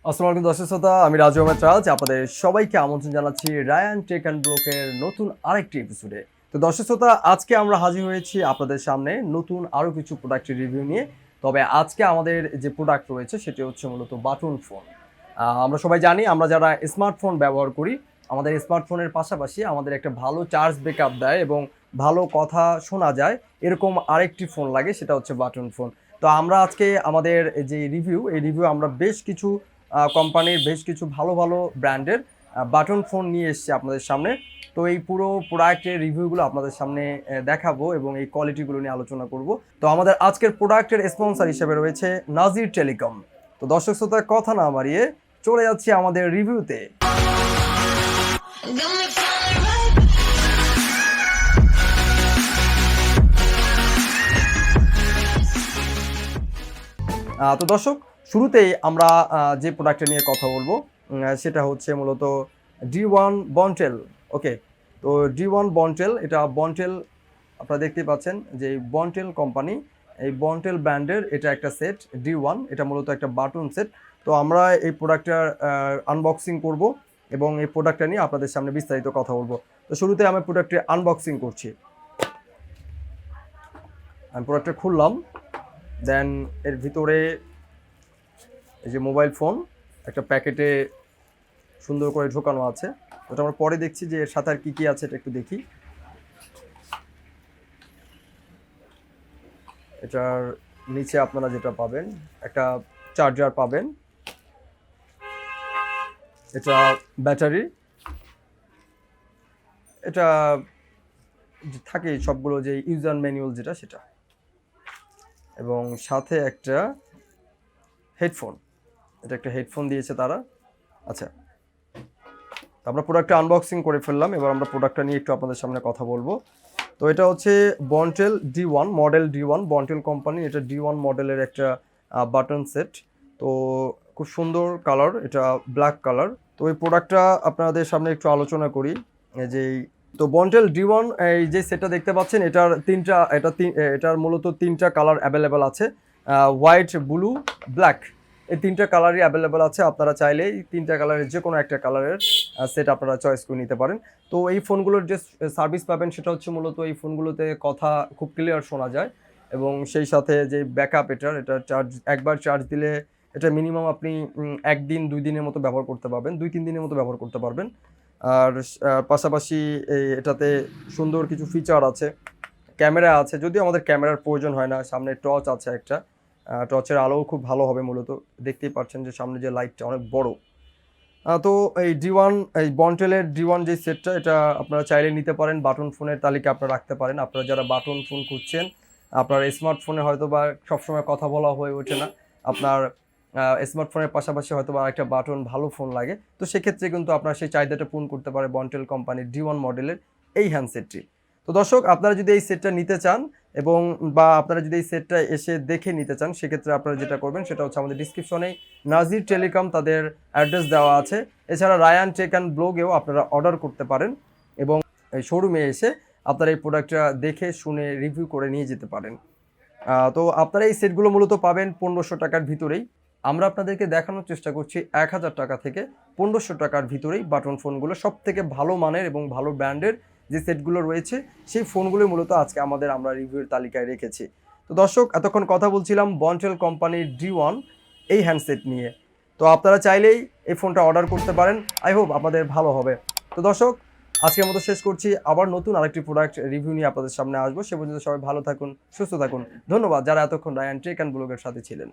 আসসালামু আলাইকুম দর্শক শ্রোতা, আমি রাজু আহমেদ রাজ আপনাদের সবাইকে আমন্ত্রণ জানাচ্ছি রায়ান টেক অ্যান্ড ব্লকের নতুন আরেকটি এপিসোডে। তো দর্শক শ্রোতা, আজকে আমরা হাজির হয়েছি আপনাদের সামনে নতুন আরও কিছু প্রোডাক্টের রিভিউ নিয়ে। তবে আজকে আমাদের যে প্রোডাক্ট রয়েছে সেটি হচ্ছে মূলত বাটন ফোন। আমরা সবাই জানি, আমরা যারা স্মার্টফোন ব্যবহার করি, আমাদের স্মার্টফোনের পাশাপাশি আমাদের একটা ভালো চার্জ ব্যাকআপ দেয় এবং ভালো কথা শোনা যায় এরকম আরেকটি ফোন লাগে, সেটা হচ্ছে বাটন ফোন। তো আমরা আজকে আমাদের যে রিভিউ আমরা বেশ কিছু কোম্পানির বেশ কিছু ভালো ভালো ব্র্যান্ডের বাটন ফোন নিয়ে এসেছি আপনাদের সামনে। তো এই পুরো প্রোডাক্টের রিভিউগুলো আপনাদের সামনে দেখাবো এবং এই কোয়ালিটিগুলো নিয়ে আলোচনা করব। তো আমাদের আজকের প্রোডাক্টের স্পন্সর হিসেবে রয়েছে নাজির টেলিকম। তো দর্শক শ্রোতার কথা না বাড়িয়ে চলে যাচ্ছি আমাদের রিভিউতে। তো দর্শক, শুরুতেই আমরা যে প্রোডাক্টটা নিয়ে কথা বলবো সেটা হচ্ছে মূলত D1 বন্টেল। ওকে, তো D1 বন্টেল, এটা বন্টেল আপনারা দেখতে পাচ্ছেন যে বন্টেল কোম্পানি, এই বন্টেল ব্র্যান্ডের এটা একটা সেট D1, এটা মূলত একটা বাটন সেট। তো আমরা এই প্রোডাক্টটার আনবক্সিং করব এবং এই প্রোডাক্টটা নিয়ে আপনাদের সামনে বিস্তারিত কথা বলবো। তো শুরুতে আমি প্রোডাক্টটি আনবক্সিং করছি। আমি প্রোডাক্টটা খুললাম, দেন এর ভিতরে এই যে মোবাইল ফোন একটা প্যাকেটে সুন্দর করে ঢোকানো আছে। ওটা আমরা পরে দেখছি যে এর সাথে আর কী কী আছে, এটা একটু দেখি। এটার নিচে আপনারা যেটা পাবেন, একটা চার্জার পাবেন, এটা ব্যাটারি, এটা থাকে সবগুলো যে ইউজার ম্যানুয়াল যেটা সেটা, এবং সাথে একটা হেডফোন। এটা একটা হেডফোন দিয়েছে তারা। আচ্ছা, আমরা প্রোডাক্টটা আনবক্সিং করে ফেললাম, এবার আমরা প্রোডাক্টটা নিয়ে একটু আপনাদের সামনে কথা বলবো। তো এটা হচ্ছে বন্টেল D1 মডেল, D1 বন্টেল কোম্পানি, এটা D1 মডেলের একটা বাটন সেট। তো খুব সুন্দর কালার, এটা ব্ল্যাক কালার। তো এই প্রোডাক্টটা আপনাদের সামনে একটু আলোচনা করি। যে তো বন্টেল D1 এই যে সেটটা দেখতে পাচ্ছেন, এটার মূলত তিনটা কালার অ্যাভেলেবেল আছে, হোয়াইট, ব্লু, ব্ল্যাক। এই তিনটা কালারই অ্যাভেলেবেল আছে। আপনারা চাইলে এই তিনটা কালারের যে কোনো একটা কালারের সেট আপনারা চয়েস করে নিতে পারেন। তো এই ফোনগুলোর যে সার্ভিস পাবেন সেটা হচ্ছে মূলত এই ফোনগুলোতে কথা খুব ক্লিয়ার শোনা যায় এবং সেই সাথে যে ব্যাকআপ, এটা একবার চার্জ দিলে এটা মিনিমাম আপনি একদিন 2 দিনের মতো ব্যবহার করতে পারবেন, 2-3 দিনের মতো ব্যবহার করতে পারবেন। আর পাশাপাশি এটাতে সুন্দর কিছু ফিচার আছে, ক্যামেরা আছে, যদিও আমাদের ক্যামেরার প্রয়োজন হয় না। সামনে টর্চ আছে একটা, টর্চের আলোও খুব ভালো হবে। মূলত দেখতেই পাচ্ছেন যে সামনে যে লাইটটা অনেক বড়। তো এই D1, এই বন্টেলের D1 যে সেটটা, এটা আপনারা চাইলে নিতে পারেন, বাটন ফোনের তালিকা আপনারা রাখতে পারেন। আপনারা যারা বাটন ফোন খুঁজছেন, আপনার স্মার্টফোনে হয়তো বা সবসময় কথা বলা হয়ে ওঠে না, আপনার স্মার্টফোনের পাশাপাশি হয়তো বা একটা বাটন ভালো ফোন লাগে, তো সেক্ষেত্রে কিন্তু আপনার সেই চাহিদাটা পূরণ করতে পারে বন্টেল কোম্পানির D1 মডেলের এই হ্যান্ডসেটটি। তো দর্শক, আপনারা যদি এই সেটটা নিতে চান এবং বা আপনারা যদি এই সেটটা এসে দেখে নিতে চান, সেক্ষেত্রে আপনারা যেটা করবেন সেটা হচ্ছে আমাদের ডিসক্রিপশনেই নাজির টেলিকম তাদের অ্যাড্রেস দেওয়া আছে। এছাড়া রায়ান টেক অ্যান্ড ব্লগেও আপনারা অর্ডার করতে পারেন এবং এই শোরুমে এসে আপনারা এই প্রোডাক্টটা দেখে শুনে রিভিউ করে নিয়ে যেতে পারেন। তো আপনারা এই সেটগুলো মূলত পাবেন 1500 টাকার ভিতরেই। আমরা আপনাদেরকে দেখানোর চেষ্টা করছি 1000 টাকা থেকে 1500 টাকার ভিতরেই বাটন ফোনগুলো, সব থেকে ভালো মানের এবং ভালো ব্র্যান্ডের যে সেটগুলো রয়েছে সেই ফোনগুলো মূলত আজকে আমরা রিভিউর তালিকায় রেখেছি। তো দর্শক, এতক্ষণ কথা বলছিলাম বন্টেল কোম্পানির D1 এই হ্যান্ডসেট নিয়ে। তো আপনারা চাইলেই এই ফোনটা অর্ডার করতে পারেন, আই হোপ আপনাদের ভালো হবে। তো দর্শক, আজকের মতো শেষ করছি, আবার নতুন আরেকটি প্রোডাক্ট রিভিউ নিয়ে আপনাদের সামনে আসবো। সে পর্যন্ত সবাই ভালো থাকুন, সুস্থ থাকুন। ধন্যবাদ যারা এতক্ষণ রায়ান টেক অ্যান্ড ব্লগের সাথে ছিলেন।